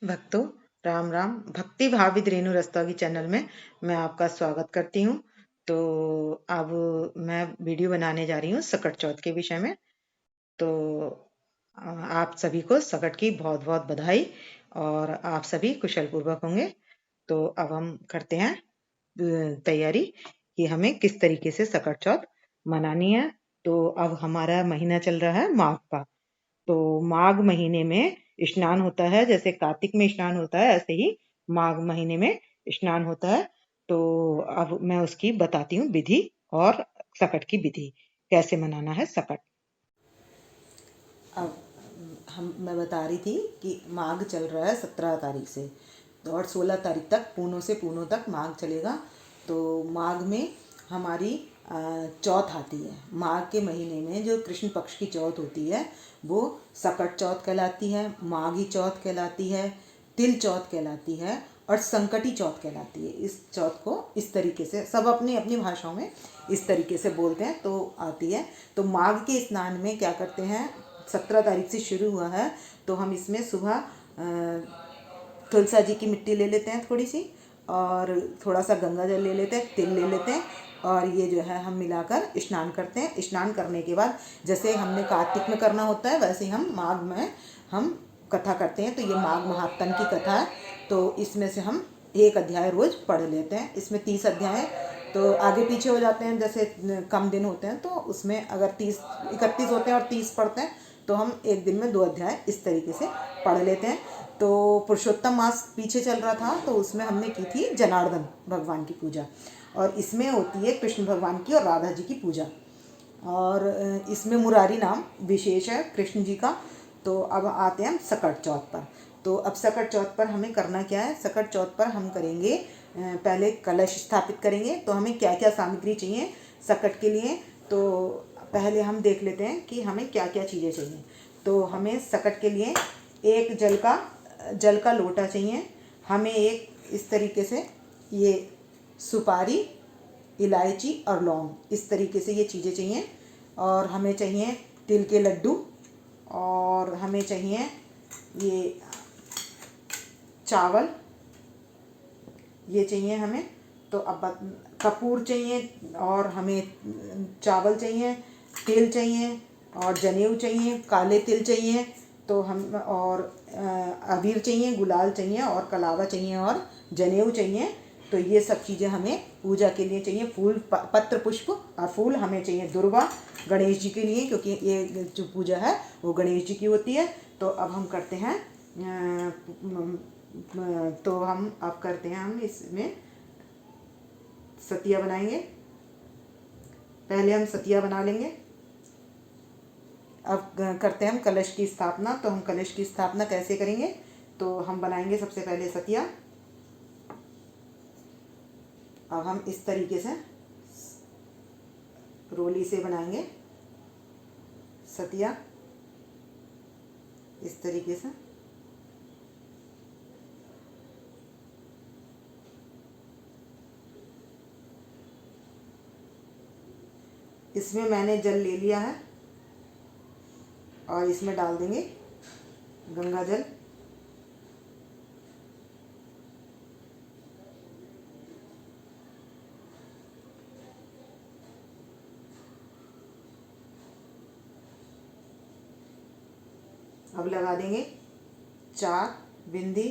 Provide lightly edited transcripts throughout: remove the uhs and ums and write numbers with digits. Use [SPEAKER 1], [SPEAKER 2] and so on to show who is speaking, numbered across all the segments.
[SPEAKER 1] भक्तों, राम राम। भक्ति भावित रेणु रस्तोगी चैनल में मैं आपका स्वागत करती हूँ। तो अब मैं वीडियो बनाने जा रही हूँ सकट चौथ के विषय में। तो आप सभी को सकट की बहुत बहुत बधाई और आप सभी कुशल पूर्वक होंगे। तो अब हम करते हैं तैयारी कि हमें किस तरीके से सकट चौथ मनानी है। तो अब हमारा महीना चल रहा है माघ का। तो माघ महीने में स्नान होता है, जैसे कार्तिक में स्नान होता है ऐसे ही माघ महीने में स्नान होता है। तो अब मैं उसकी बताती हूँ विधि और सकट की विधि कैसे मनाना है सकट। अब मैं बता रही थी कि माघ चल रहा है 17 तारीख से और 16 तारीख तक पूनों तक माघ चलेगा। तो माघ में हमारी चौथ आती है। माघ के महीने में जो कृष्ण पक्ष की चौथ होती है वो सकट चौथ कहलाती है, माघी चौथ कहलाती है, तिल चौथ कहलाती है और संकटी चौथ कहलाती है। इस चौथ को इस तरीके से सब अपनी अपनी भाषाओं में इस तरीके से बोलते हैं तो आती है। तो माघ के स्नान में क्या करते हैं, 17 तारीख से शुरू हुआ है तो हम इसमें सुबह तुलसा जी की मिट्टी ले लेते हैं थोड़ी सी और थोड़ा सा गंगा जल ले लेते हैं, तिल ले लेते हैं और ये जो है हम मिलाकर स्नान करते हैं। स्नान करने के बाद जैसे हमने कार्तिक में करना होता है वैसे ही हम माघ में हम कथा करते हैं। तो ये माघ महात्म की कथा है। तो इसमें से हम एक अध्याय रोज पढ़ लेते हैं। इसमें 30 अध्याय है तो आगे पीछे हो जाते हैं, जैसे कम दिन होते हैं तो उसमें अगर 31 होते हैं और 30 पढ़ते हैं तो हम एक दिन में 2 अध्याय इस तरीके से पढ़ लेते हैं। तो पुरुषोत्तम मास पीछे चल रहा था तो उसमें हमने की थी जनार्दन भगवान की पूजा और इसमें होती है कृष्ण भगवान की और राधा जी की पूजा। और इसमें मुरारी नाम विशेष है कृष्ण जी का। तो अब आते हैं हम सकट चौथ पर। तो अब सकट चौथ पर हमें करना क्या है, सकट चौथ पर हम करेंगे पहले कलश स्थापित करेंगे। तो हमें क्या क्या सामग्री चाहिए सकट के लिए, तो पहले हम देख लेते हैं कि हमें क्या क्या चीज़ें चाहिए। तो हमें सकट के लिए एक जल का लोटा चाहिए। हमें एक इस तरीके से ये सुपारी, इलायची और लौंग, इस तरीके से ये चीज़ें चाहिए। और हमें चाहिए तिल के लड्डू और हमें चाहिए ये चावल, ये चाहिए हमें। तो अब कपूर चाहिए और हमें चावल चाहिए, तिल चाहिए और जनेऊ चाहिए, काले तिल चाहिए। तो हम और अबीर चाहिए, गुलाल चाहिए और कलावा चाहिए और जनेऊ चाहिए। तो ये सब चीज़ें हमें पूजा के लिए चाहिए। फूल, पत्र, पुष्प और फूल हमें चाहिए दुर्वा गणेश जी के लिए, क्योंकि ये जो पूजा है वो गणेश जी की होती है। तो अब हम करते हैं तो हम अब करते हैं, हम इसमें सतिया बनाएंगे। पहले हम सतिया बना लेंगे। अब करते हैं हम कलश की स्थापना। तो हम कलश की स्थापना कैसे करेंगे, तो हम बनाएंगे सबसे पहले सतिया। अब हम इस तरीके से रोली से बनाएंगे सतिया, इस तरीके से। इसमें मैंने जल ले लिया है और इसमें डाल देंगे गंगा जल। अब लगा देंगे 4 बिंदी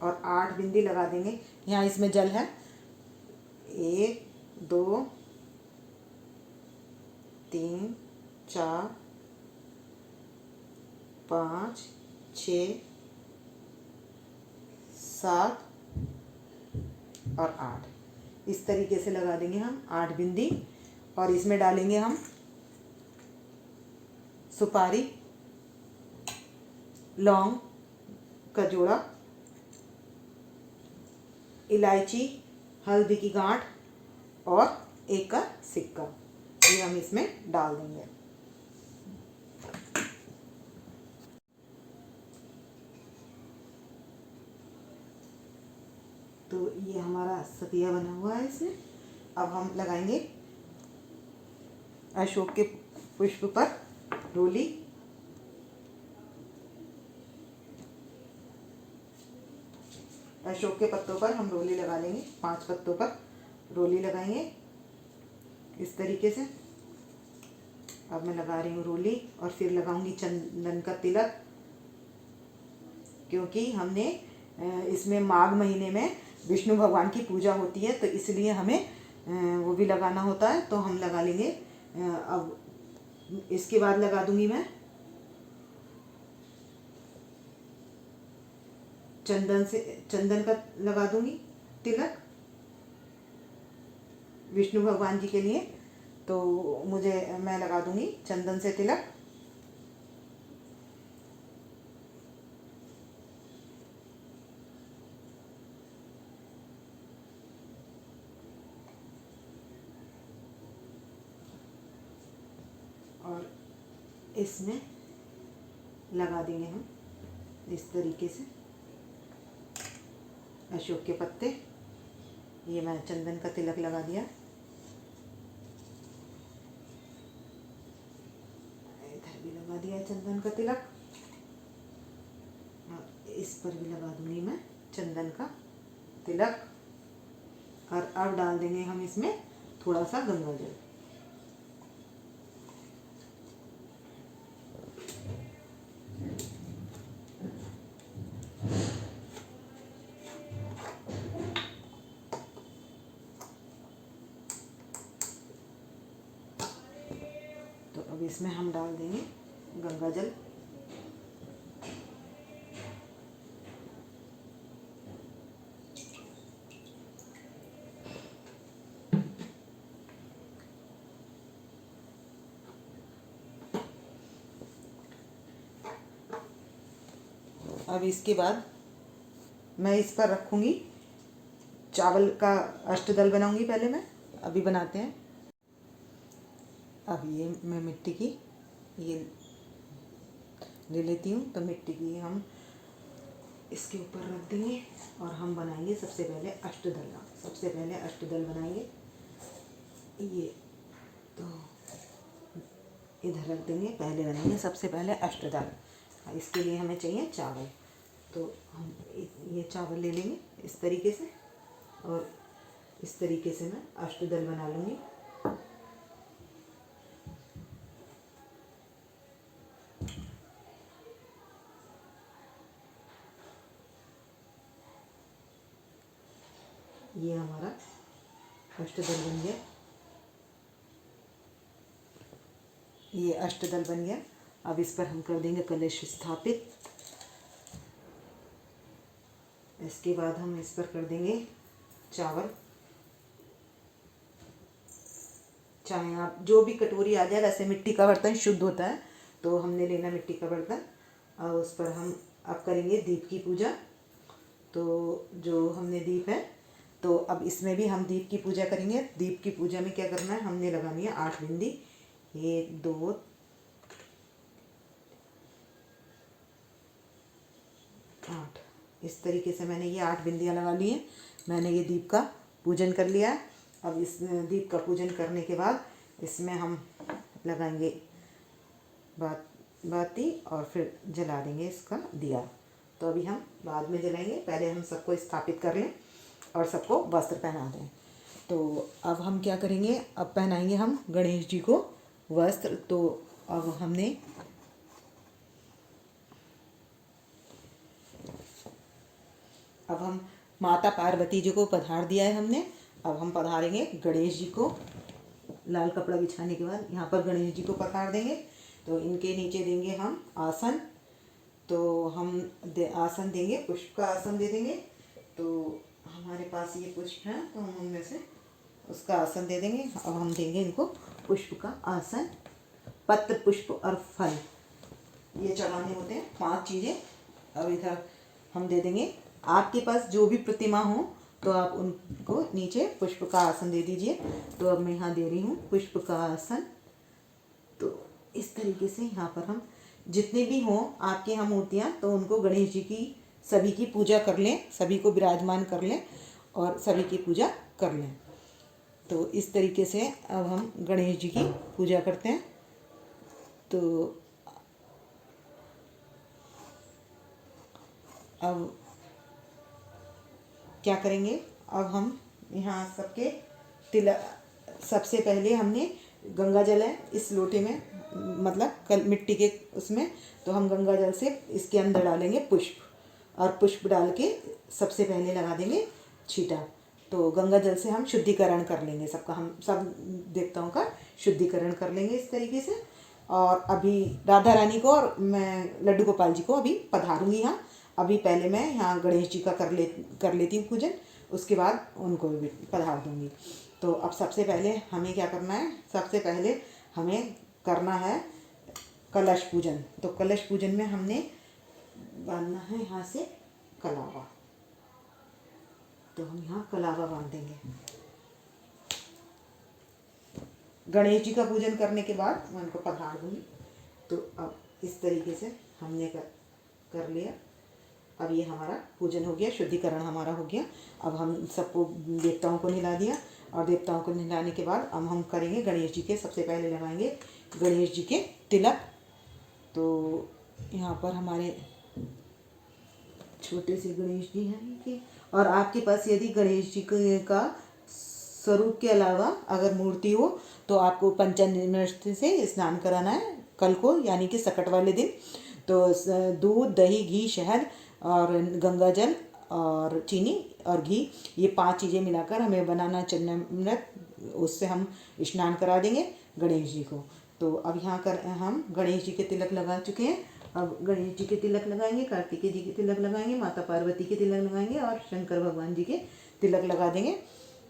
[SPEAKER 1] और 8 बिंदी लगा देंगे। यहाँ इसमें जल है 1 2 3 4 5 6 7 और 8, इस तरीके से लगा देंगे हम 8 बिंदी। और इसमें डालेंगे हम सुपारी, लौंग का जोड़ा, इलायची, हल्दी की गांठ और एक का सिक्का, ये हम इसमें डाल देंगे। तो ये हमारा सतिया बना हुआ है इसमें। अब हम लगाएंगे अशोक के पुष्प पर रोली। अशोक के पत्तों पर हम रोली लगा लेंगे। 5 पत्तों पर रोली लगाएंगे इस तरीके से। अब मैं लगा रही हूँ रोली और फिर लगाऊंगी चंदन का तिलक, क्योंकि हमने इसमें माघ महीने में विष्णु भगवान की पूजा होती है, तो इसलिए हमें वो भी लगाना होता है, तो हम लगा लेंगे। अब इसके बाद लगा दूंगी मैं चंदन का लगा दूंगी तिलक विष्णु भगवान जी के लिए। तो मैं लगा दूंगी चंदन से तिलक। और इसमें लगा देंगे हम इस तरीके से अशोक के पत्ते। ये मैं चंदन का तिलक लगा दिया। इधर भी लगा दिया चंदन का तिलक और इस पर भी लगा दूंगी मैं चंदन का तिलक। और अब डाल देंगे हम इसमें थोड़ा सा गंगा जल। तो अब इसमें हम डाल देंगे गंगा जल। अब इसके बाद मैं इस पर रखूँगी चावल का अष्टदल बनाऊँगी। पहले मैं अभी बनाते हैं। अब ये मैं मिट्टी की ये ले लेती हूँ, तो मिट्टी की हम इसके ऊपर रख देंगे और हम बनाएंगे सबसे पहले अष्टदल। सबसे पहले अष्टदल बनाएंगे। ये तो इधर रख देंगे। पहले बनाएंगे सबसे पहले अष्टदल। इसके लिए हमें चाहिए चावल, तो हम ये चावल ले लेंगे इस तरीके से और इस तरीके से मैं अष्टदल बना लूँगी। ये हमारा अष्टदल बन गया। ये अष्टदल बन गया। अब इस पर हम कर देंगे कलश स्थापित। इसके बाद हम इस पर कर देंगे चावल। चाहे आप जो भी कटोरी आ जाए, वैसे मिट्टी का बर्तन शुद्ध होता है, तो हमने लेना मिट्टी का बर्तन। और उस पर हम अब करेंगे दीप की पूजा। तो जो हमने दीप है, तो अब इसमें भी हम दीप की पूजा करेंगे। दीप की पूजा में क्या करना है, हमने लगानी है 8 बिंदी। 1 2 8 इस तरीके से मैंने ये 8 बिंदियाँ लगा ली हैं। मैंने ये दीप का पूजन कर लिया है। अब इस दीप का पूजन करने के बाद इसमें हम लगाएंगे बाती और फिर जला देंगे इसका दिया। तो अभी हम बाद में जलाएंगे, पहले हम सबको स्थापित कर लें और सबको वस्त्र पहना दें। तो अब हम क्या करेंगे, अब पहनाएंगे हम गणेश जी को वस्त्र। तो अब हम माता पार्वती जी को पधार दिया है हमने। अब हम पधारेंगे गणेश जी को। लाल कपड़ा बिछाने के बाद यहाँ पर गणेश जी को पधार देंगे। तो इनके नीचे देंगे हम आसन। तो हम आसन देंगे, पुष्प का आसन दे देंगे। तो हमारे पास ये पुष्प है, तो हम उनमें से उसका आसन दे देंगे। अब हम देंगे इनको पुष्प का आसन। पत्र, पुष्प और फल ये चढ़ाने होते हैं, 5 चीज़ें। अब इधर हम दे देंगे। आपके पास जो भी प्रतिमा हो, तो आप उनको नीचे पुष्प का आसन दे दीजिए। तो अब मैं यहाँ दे रही हूँ पुष्प का आसन। तो इस तरीके से यहाँ पर हम जितने भी हों आपके यहाँ मूर्तियाँ, तो उनको गणेश जी की सभी की पूजा कर लें, सभी को विराजमान कर लें और सभी की पूजा कर लें। तो इस तरीके से अब हम गणेश जी की पूजा करते हैं। तो अब क्या करेंगे, अब हम यहाँ सबके तिलक, सबसे पहले हमने गंगा जल है इस लोटे में, मतलब कल मिट्टी के उसमें, तो हम गंगा जल से इसके अंदर डालेंगे पुष्प, और पुष्प डाल के सबसे पहले लगा देंगे छींटा। तो गंगा जल से हम शुद्धिकरण कर लेंगे सबका, हम सब देवताओं का शुद्धिकरण कर लेंगे इस तरीके से। और अभी राधा रानी को और मैं लड्डू गोपाल जी को अभी पधारूंगी यहाँ। अभी पहले मैं यहाँ गणेश जी का कर लेती हूँ पूजन, उसके बाद उनको भी पधार दूँगी। तो अब सबसे पहले हमें क्या करना है, सबसे पहले हमें करना है कलश पूजन। तो कलश पूजन में हमने बांधना है यहाँ से कलावा, तो हम यहाँ कलावा बांधेंगे। गणेश जी का पूजन करने के बाद मैं उनको पधार दूँगी। तो अब इस तरीके से हमने कर लिया। अब ये हमारा पूजन हो गया, शुद्धिकरण हमारा हो गया। अब हम सबको देवताओं को नहला दिया, और देवताओं को नहलाने के बाद अब हम करेंगे गणेश जी के, सबसे पहले लगाएंगे गणेश जी के तिलक। तो यहाँ पर हमारे छोटे से गणेश जी हैं कि, और आपके पास यदि गणेश जी का स्वरूप के अलावा अगर मूर्ति हो तो आपको पंचामृत से स्नान कराना है कल को, यानी कि संकट वाले दिन। तो दूध, दही, घी, शहद और गंगा जल और चीनी और घी, ये 5 चीज़ें मिलाकर हमें बनाना चन्नामृत, उससे हम स्नान करा देंगे गणेश जी को। तो अब यहाँ हम गणेश जी के तिलक लगा चुके हैं। अब गणेश जी के तिलक लगाएंगे, कार्तिकेय जी के तिलक लगाएंगे, माता पार्वती के तिलक लगाएंगे और शंकर भगवान जी के तिलक लगा देंगे।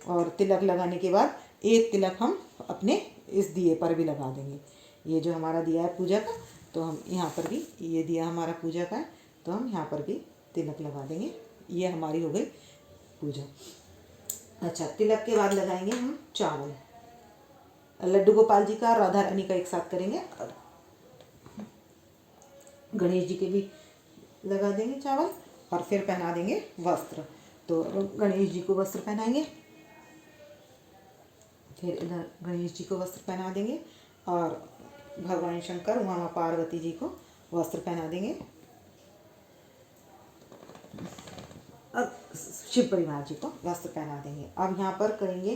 [SPEAKER 1] और तिलक लगाने के बाद एक तिलक हम अपने इस दिए पर भी लगा देंगे। ये जो हमारा दिया है पूजा का, तो हम यहाँ पर भी, ये दिया हमारा पूजा का है, तो हम यहाँ पर भी तिलक लगा देंगे। ये हमारी हो गई पूजा। अच्छा, तिलक के बाद लगाएंगे हम चावल। लड्डू गोपाल जी का, राधा रानी का एक साथ करेंगे, और गणेश जी के भी लगा देंगे चावल, और फिर पहना देंगे वस्त्र। तो गणेश जी को वस्त्र पहनाएंगे, फिर इधर गणेश जी को वस्त्र पहना देंगे, और भगवान शंकर, माता पार्वती जी को वस्त्र पहना देंगे, और शिव परिवार जी को वस्त्र पहना देंगे। अब यहाँ पर करेंगे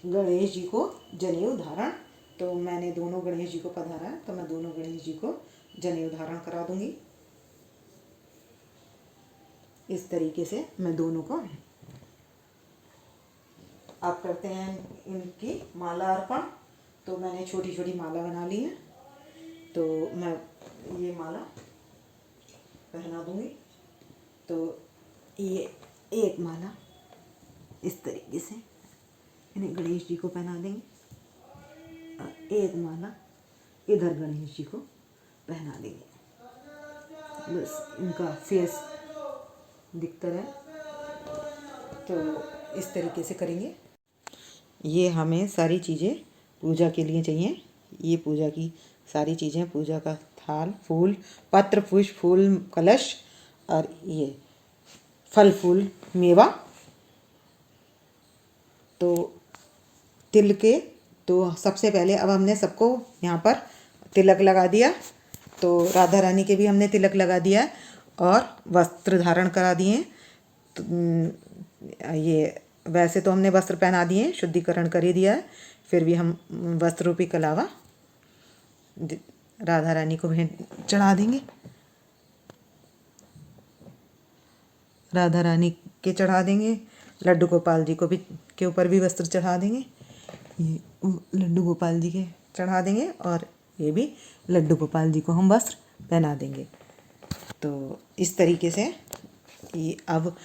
[SPEAKER 1] गणेश जी को जनेऊ धारण। तो मैंने दोनों गणेश जी को पधारा है, तो मैं दोनों गणेश जी को जनेऊ धारण करा दूंगी। इस तरीके से मैं दोनों को, आप करते हैं इनकी माला अर्पण। तो मैंने छोटी छोटी माला बना ली है, तो मैं ये माला पहना दूंगी। तो ये एक माला इस तरीके से इन्हें गणेश जी को पहना देंगे, और एक माला इधर गणेश जी को पहना देंगे। बस इनका फेस दिखता रहे, तो इस तरीके से करेंगे। ये हमें सारी चीज़ें पूजा के लिए चाहिए। ये पूजा की सारी चीज़ें, पूजा का थाल, फूल, पत्र, पुष्प, फूल, कलश, और ये फल फूल मेवा। तो तिल के, तो सबसे पहले अब हमने सबको यहाँ पर तिलक लगा दिया। तो राधा रानी के भी हमने तिलक लगा दिया और वस्त्र धारण करा दिए। तो ये वैसे तो हमने वस्त्र पहना दिए, शुद्धिकरण कर ही दिया है, फिर भी हम वस्त्र रूपी कलावा राधा रानी को भेंट चढ़ा देंगे। राधा रानी के चढ़ा देंगे, लड्डू गोपाल जी को भी के ऊपर भी वस्त्र चढ़ा देंगे। ये लड्डू गोपाल जी के चढ़ा देंगे, और ये भी लड्डू गोपाल जी को हम वस्त्र पहना देंगे। तो इस तरीके से ये अब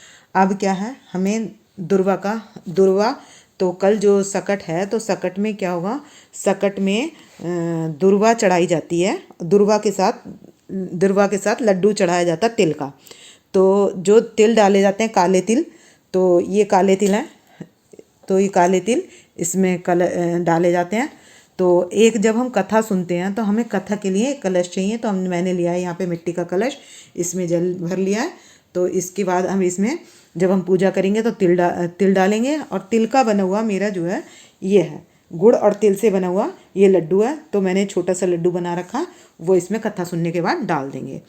[SPEAKER 1] क्या है, हमें दुर्वा, तो कल जो सकट है, तो सकट में क्या होगा, सकट में दुर्वा चढ़ाई जाती है। दुर्वा के साथ लड्डू चढ़ाया जाता है तिल का। तो जो तिल डाले जाते हैं, काले तिल, तो ये काले तिल हैं, तो ये काले तिल इसमें डाले जाते हैं। तो एक जब हम कथा सुनते हैं तो हमें कथा के लिए कलश चाहिए, तो मैंने लिया है यहाँ पे मिट्टी का कलश, इसमें जल भर लिया है। तो इसके बाद हम इसमें जब हम पूजा करेंगे तो तिल डालेंगे, और तिल का बना हुआ मेरा जो है ये है, गुड़ और तिल से बना हुआ ये लड्डू है। तो मैंने छोटा सा लड्डू बना रखा, वो इसमें कथा सुनने के बाद डाल देंगे।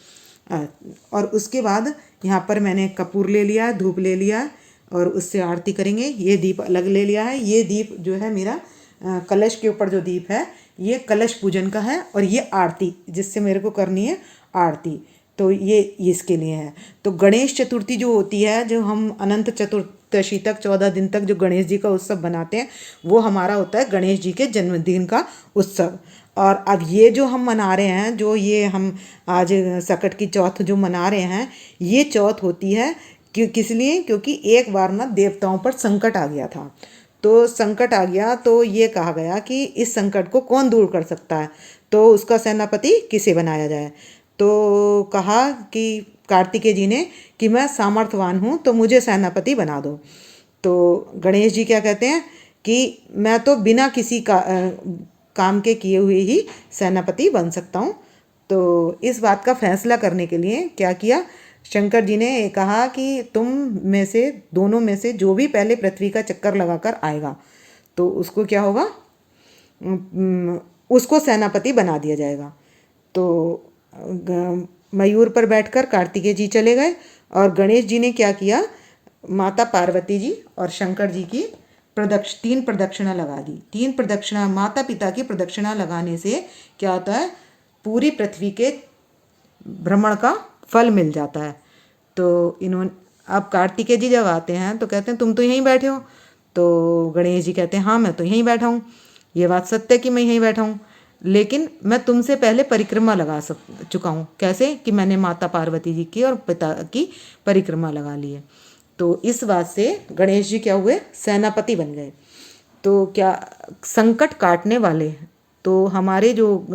[SPEAKER 1] और उसके बाद यहाँ पर मैंने कपूर ले लिया, धूप ले लिया, और उससे आरती करेंगे। ये दीप अलग ले लिया है। ये दीप जो है मेरा कलश के ऊपर जो दीप है ये कलश पूजन का है, और ये आरती जिससे मेरे को करनी है आरती, तो ये इसके लिए है। तो गणेश चतुर्थी जो होती है, जो हम अनंत चतुर्दशी तक 14 दिन तक जो गणेश जी का उत्सव बनाते हैं, वो हमारा होता है गणेश जी के जन्मदिन का उत्सव। और अब ये जो हम मना रहे हैं, जो ये हम आज सकट की चौथ जो मना रहे हैं, ये चौथ होती है किस लिए? क्योंकि एक बार ना देवताओं पर संकट आ गया था। तो संकट आ गया तो ये कहा गया कि इस संकट को कौन दूर कर सकता है, तो उसका सेनापति किसे बनाया जाए। तो कहा कि कार्तिकेय जी ने कि मैं सामर्थ्यवान हूँ तो मुझे सेनापति बना दो। तो गणेश जी क्या कहते हैं कि मैं तो बिना किसी काम के किए हुए ही सेनापति बन सकता हूँ। तो इस बात का फैसला करने के लिए क्या किया, शंकर जी ने कहा कि तुम में से दोनों में से जो भी पहले पृथ्वी का चक्कर लगाकर आएगा तो उसको क्या होगा, उसको सेनापति बना दिया जाएगा। तो मयूर पर बैठकर कार्तिकेय जी चले गए, और गणेश जी ने क्या किया, माता पार्वती जी और शंकर जी की 3 प्रदक्षिणा लगा दी। 3 प्रदक्षिणा, माता पिता की प्रदक्षिणा लगाने से क्या होता है, पूरी पृथ्वी के भ्रमण का फल मिल जाता है। तो इन्होंने, अब कार्तिकेय जी जब आते हैं तो कहते हैं तुम तो यहीं बैठे हो। तो गणेश जी कहते हैं हाँ मैं तो यहीं बैठा हूँ, ये बात सत्य है कि मैं यहीं बैठा हूँ, लेकिन मैं तुमसे पहले परिक्रमा लगा चुका हूँ। कैसे? कि मैंने माता पार्वती जी की और पिता की परिक्रमा लगा ली है। तो इस बात से गणेश जी क्या हुए, सेनापति बन गए। तो क्या संकट काटने वाले, तो हमारे जो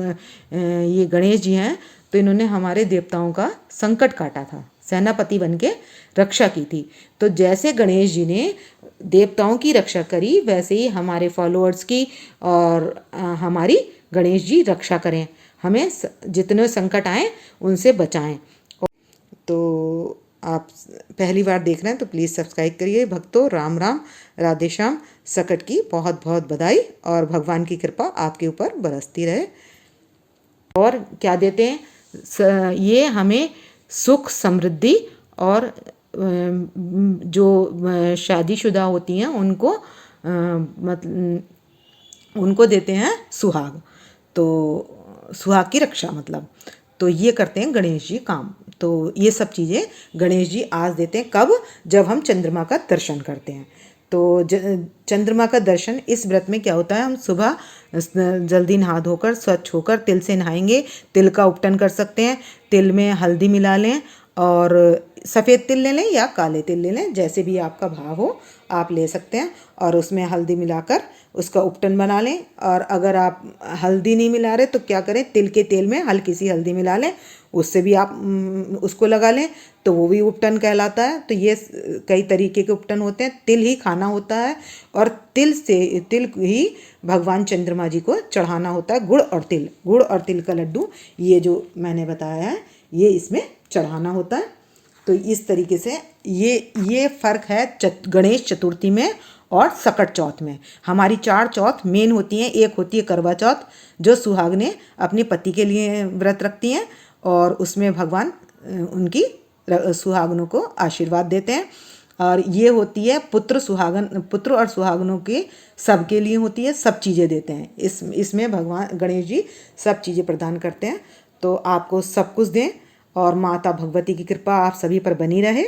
[SPEAKER 1] ये गणेश जी हैं, तो इन्होंने हमारे देवताओं का संकट काटा था, सेनापति बन के रक्षा की थी। तो जैसे गणेश जी ने देवताओं की रक्षा करी, वैसे ही हमारे फॉलोअर्स की और हमारी गणेश जी रक्षा करें, हमें जितने संकट आए उनसे बचाएं। तो आप पहली बार देख रहे हैं तो प्लीज़ सब्सक्राइब करिए। भक्तों, राम राम, राधे श्याम। सकट की बहुत बहुत बधाई, और भगवान की कृपा आपके ऊपर बरसती रहे। और क्या देते हैं, ये हमें सुख समृद्धि, और जो शादीशुदा होती हैं उनको उनको देते हैं सुहाग। तो सुहाग की रक्षा मतलब, तो ये करते हैं गणेश जी काम। तो ये सब चीज़ें गणेश जी आज देते हैं। कब? जब हम चंद्रमा का दर्शन करते हैं। तो चंद्रमा का दर्शन, इस व्रत में क्या होता है, हम सुबह जल्दी नहा धोकर स्वच्छ होकर तिल से नहाएंगे। तिल का उपटन कर सकते हैं, तिल में हल्दी मिला लें, और सफ़ेद तिल ले लें या काले तिल ले लें, जैसे भी आपका भाव हो आप ले सकते हैं। और उसमें हल्दी मिलाकर उसका उपटन बना लें। और अगर आप हल्दी नहीं मिला रहे तो क्या करें, तिल के तेल में हल्की सी हल्दी मिला लें, उससे भी आप उसको लगा लें, तो वो भी उपटन कहलाता है। तो ये कई तरीके के उपटन होते हैं। तिल ही खाना होता है, और तिल ही भगवान चंद्रमा जी को चढ़ाना होता है। गुड़ और तिल का लड्डू, ये जो मैंने बताया है, ये इसमें चढ़ाना होता है। तो इस तरीके से ये फ़र्क है गणेश चतुर्थी में और सकट चौथ में। हमारी 4 चौथ मेन होती हैं। एक होती है करवा चौथ, जो सुहागनें अपने पति के लिए व्रत रखती हैं, और उसमें भगवान उनकी सुहागनों को आशीर्वाद देते हैं। और ये होती है पुत्र और सुहागनों के सबके लिए होती है, सब चीज़ें देते हैं। इसमें भगवान गणेश जी सब चीज़ें प्रदान करते हैं। तो आपको सब कुछ दें, और माता भगवती की कृपा आप सभी पर बनी रहे,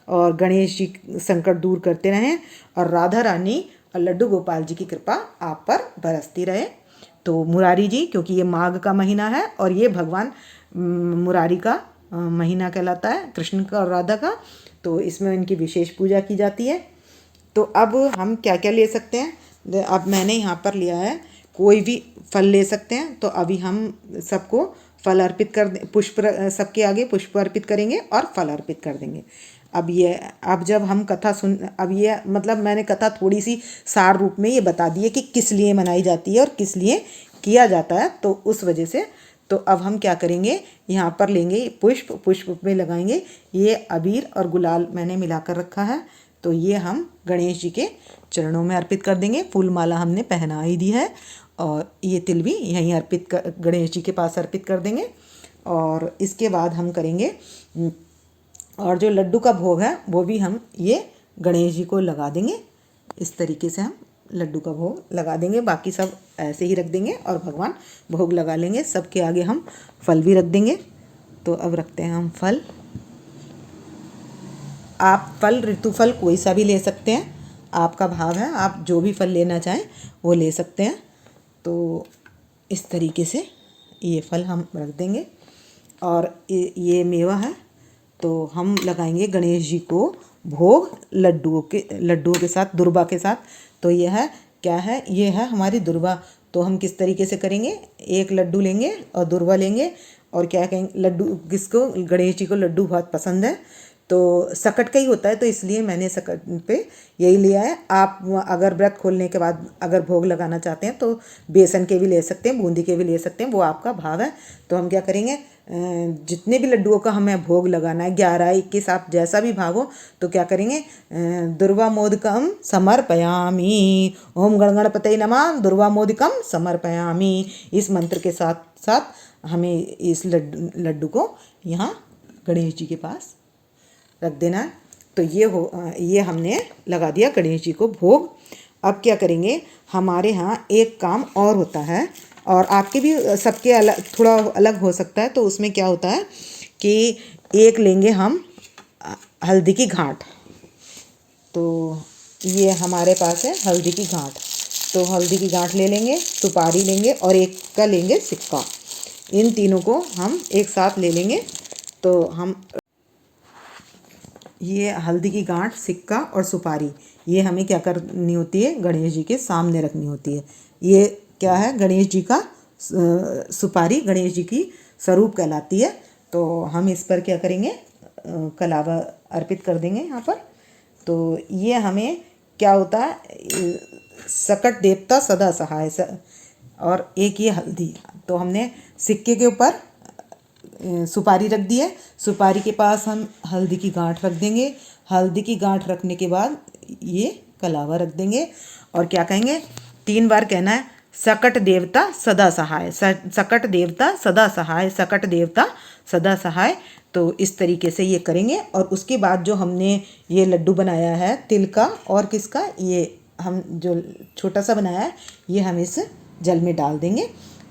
[SPEAKER 1] और गणेश जी संकट दूर करते रहें, और राधा रानी और लड्डू गोपाल जी की कृपा आप पर बरसती रहे। तो मुरारी जी, क्योंकि ये माघ का महीना है और ये भगवान मुरारी का महीना कहलाता है, कृष्ण का और राधा का, तो इसमें इनकी विशेष पूजा की जाती है। तो अब हम क्या क्या ले सकते हैं, अब मैंने यहाँ पर लिया है, कोई भी फल ले सकते हैं। तो अभी हम सबको फल अर्पित कर पुष्प, सबके आगे पुष्प अर्पित करेंगे और फल अर्पित कर देंगे। अब जब हम कथा अब ये मतलब मैंने कथा थोड़ी सी सार रूप में ये बता दी है कि किस लिए मनाई जाती है और किस लिए किया जाता है, तो उस वजह से तो अब हम क्या करेंगे, यहाँ पर लेंगे पुष्प में लगाएंगे। ये अबीर और गुलाल मैंने मिलाकर रखा है, तो ये हम गणेश जी के चरणों में अर्पित कर देंगे। फूल माला हमने पहना ही दी है, और ये तिल भी यहीं गणेश जी के पास अर्पित कर देंगे। और इसके बाद हम करेंगे, और जो लड्डू का भोग है वो भी हम ये गणेश जी को लगा देंगे। इस तरीके से हम लड्डू का भोग लगा देंगे। बाकी सब ऐसे ही रख देंगे और भगवान भोग लगा लेंगे। सबके आगे हम फल भी रख देंगे। तो अब रखते हैं हम फल। आप फल ऋतु फल कोई सा भी ले सकते हैं, आपका भाव है, आप जो भी फल लेना चाहें वो ले सकते हैं। तो इस तरीके से ये फल हम रख देंगे और ये मेवा है। तो हम लगाएंगे गणेश जी को भोग लड्डुओं के साथ, दुर्वा के साथ। तो यह है क्या है, ये है हमारी दुर्वा। तो हम किस तरीके से करेंगे, एक लड्डू लेंगे और दुर्वा लेंगे और क्या कहेंगे, लड्डू किसको, गणेश जी को लड्डू बहुत पसंद है। तो सकट का ही होता है, तो इसलिए मैंने सकट पे यही लिया है। आप अगर व्रत खोलने के बाद अगर भोग लगाना चाहते हैं तो बेसन के भी ले सकते हैं, बूंदी के भी ले सकते हैं, वो आपका भाव है। तो हम क्या करेंगे, जितने भी लड्डुओं का हमें भोग लगाना है, 11, 21, आप जैसा भी भाग हो, तो क्या करेंगे, दुर्वा मोदकम समर्पयामी, ओम गणगणपतये नमः, दुर्वा मोदकम समर्पयामी। इस मंत्र के साथ साथ हमें इस लड्डू को यहाँ गणेश जी के पास रख देना है। तो ये हमने लगा दिया गणेश जी को भोग। अब क्या करेंगे, हमारे यहाँ एक काम और होता है, और आपके भी सबके अलग, थोड़ा अलग हो सकता है। तो उसमें क्या होता है कि एक लेंगे हम हल्दी की गांठ। तो ये हमारे पास है हल्दी की गांठ। तो हल्दी की गांठ ले लेंगे, सुपारी लेंगे और एक का लेंगे सिक्का। इन तीनों को हम एक साथ ले लेंगे। तो हम ये हल्दी की गांठ, सिक्का और सुपारी, ये हमें क्या करनी होती है, गणेश जी के सामने रखनी होती है। ये क्या है, गणेश जी का सुपारी गणेश जी की स्वरूप कहलाती है। तो हम इस पर क्या करेंगे, कलावा अर्पित कर देंगे यहाँ पर। तो ये हमें क्या होता है, सकट देवता सदा सहाय। और एक ये हल्दी, तो हमने सिक्के के ऊपर सुपारी रख दी है, सुपारी के पास हम हल्दी की गांठ रख देंगे। हल्दी की गांठ रखने के बाद ये कलावा रख देंगे और क्या कहेंगे, 3 बार कहना है, सकट देवता सदा सहाय, सकट देवता सदा सहाय, सकट देवता सदा सहाय। तो इस तरीके से ये करेंगे। और उसके बाद जो हमने ये लड्डू बनाया है तिल का और किसका, ये हम जो छोटा सा बनाया है, ये हम इस जल में डाल देंगे।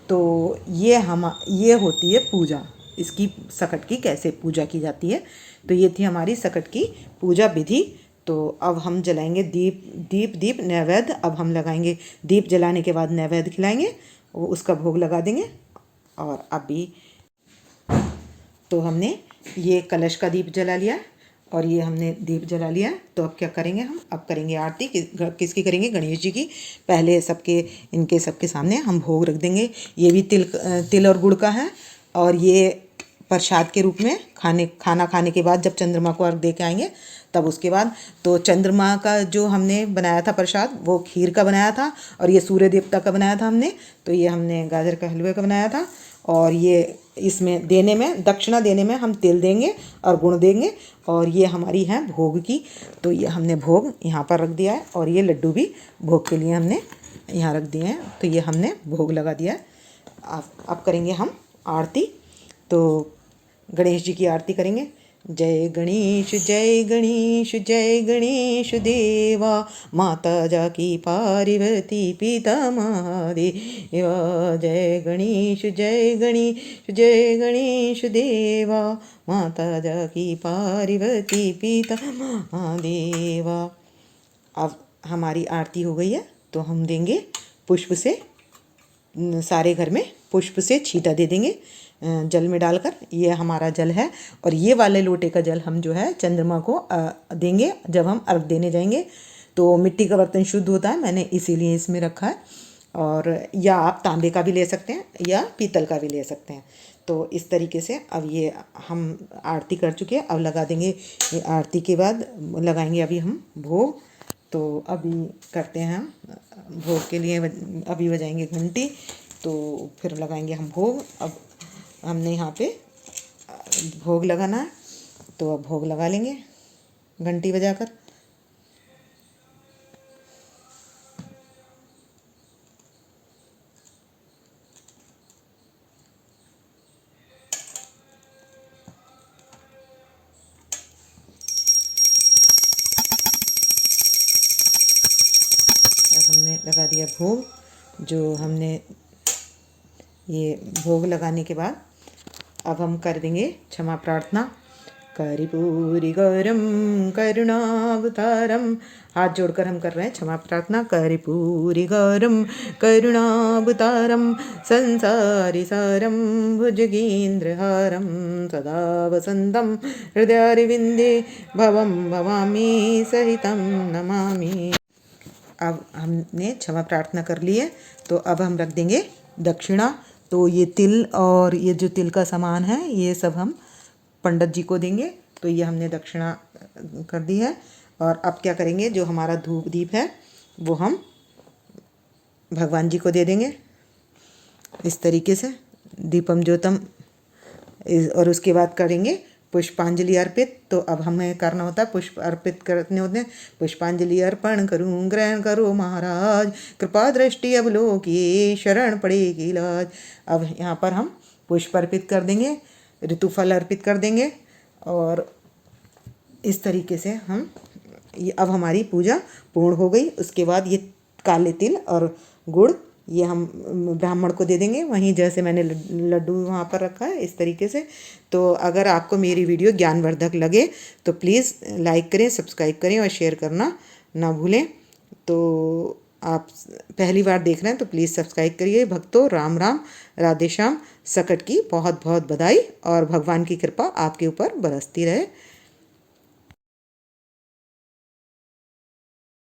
[SPEAKER 1] तो ये होती है पूजा, इसकी सकट की कैसे पूजा की जाती है। तो ये थी हमारी सकट की पूजा विधि। तो अब हम जलाएंगे दीप नैवेद्य। अब हम लगाएंगे दीप, जलाने के बाद नैवेद्य खिलाएंगे, वो उसका भोग लगा देंगे। और अभी तो हमने ये कलश का दीप जला लिया और ये हमने दीप जला लिया। तो अब क्या करेंगे, हम अब करेंगे आरती। किसकी करेंगे, गणेश जी की। पहले इनके सबके सामने हम भोग रख देंगे। ये भी तिल और गुड़ का है और ये प्रसाद के रूप में खाना खाने के बाद जब चंद्रमा को अर्घ दे के आएंगे तब उसके बाद। तो चंद्रमा का जो हमने बनाया था प्रसाद, वो खीर का बनाया था और ये सूर्य देवता का बनाया था हमने। तो ये हमने गाजर का हलवे का बनाया था। और ये इसमें देने में, दक्षिणा देने में हम तिल देंगे और गुड़ देंगे। और ये हमारी है भोग की। तो ये हमने भोग यहाँ पर रख दिया है और ये लड्डू भी भोग के लिए हमने यहाँ रख दिए हैं। तो ये हमने भोग लगा दिया है। अब करेंगे हम आरती। तो गणेश जी की आरती करेंगे। जय गणेश जय गणेश जय गणेश देवा, माता जाकी पार्वती पिता महादेवा। जय गणेश जय गणेश जय गणेश देवा, माता जाकी पार्वती पिता महादेवा। अब हमारी आरती हो गई है। तो हम देंगे पुष्प से, सारे घर में पुष्प से छींटा दे देंगे जल में डालकर। ये हमारा जल है और ये वाले लोटे का जल हम जो है चंद्रमा को देंगे जब हम अर्घ देने जाएंगे। तो मिट्टी का बर्तन शुद्ध होता है, मैंने इसीलिए इसमें रखा है। और या आप तांबे का भी ले सकते हैं या पीतल का भी ले सकते हैं। तो इस तरीके से अब ये हम आरती कर चुके हैं। अब लगा देंगे, आरती के बाद लगाएंगे अभी हम भोग। तो अभी करते हैं हम भोग के लिए, अभी बजाएंगे घंटी। तो फिर लगाएंगे हम भोग। अब हमने यहाँ पे भोग लगाना है, तो अब भोग लगा लेंगे घंटी बजाकर। दिया भोग, जो हमने ये भोग लगाने के बाद अब हम कर देंगे क्षमा प्रार्थना। कर्पूरी गौरम करुणावतारम, हाथ जोड़कर हम कर रहे हैं क्षमा प्रार्थना। कर्पूरी गौरम करुणावतारम संसारी सारम भुजगेन्द्रहारम सदा वसंतम हृदयारविंदे भवम भवामी सहितम नमामि। अब हमने क्षमा प्रार्थना कर ली है, तो अब हम रख देंगे दक्षिणा। तो ये तिल और ये जो तिल का सामान है ये सब हम पंडित जी को देंगे। तो ये हमने दक्षिणा कर दी है। और अब क्या करेंगे, जो हमारा धूप दीप है वो हम भगवान जी को दे देंगे इस तरीके से, दीपम ज्योतम। और उसके बाद करेंगे पुष्पांजलि अर्पित। तो अब हमें करना होता है पुष्प अर्पित करने होते हैं। पुष्पांजलि अर्पण करूँ, ग्रहण करो महाराज, कृपा दृष्टि अवलोकिए, शरण पड़ेगी लाज। अब यहाँ पर हम पुष्प अर्पित कर देंगे, ऋतुफल अर्पित कर देंगे। और इस तरीके से हम ये अब हमारी पूजा पूर्ण हो गई। उसके बाद ये काले तिल और गुड़ ये हम ब्राह्मण को दे देंगे, वहीं जैसे मैंने लड्डू वहाँ पर रखा है इस तरीके से। तो अगर आपको मेरी वीडियो ज्ञानवर्धक लगे तो प्लीज़ लाइक करें, सब्सक्राइब करें और शेयर करना ना भूलें। तो आप पहली बार देख रहे हैं तो प्लीज़ सब्सक्राइब करिए। भक्तों, राम राम, राधे श्याम। सकट की बहुत बहुत बधाई और भगवान की कृपा आपके ऊपर बरसती रहे।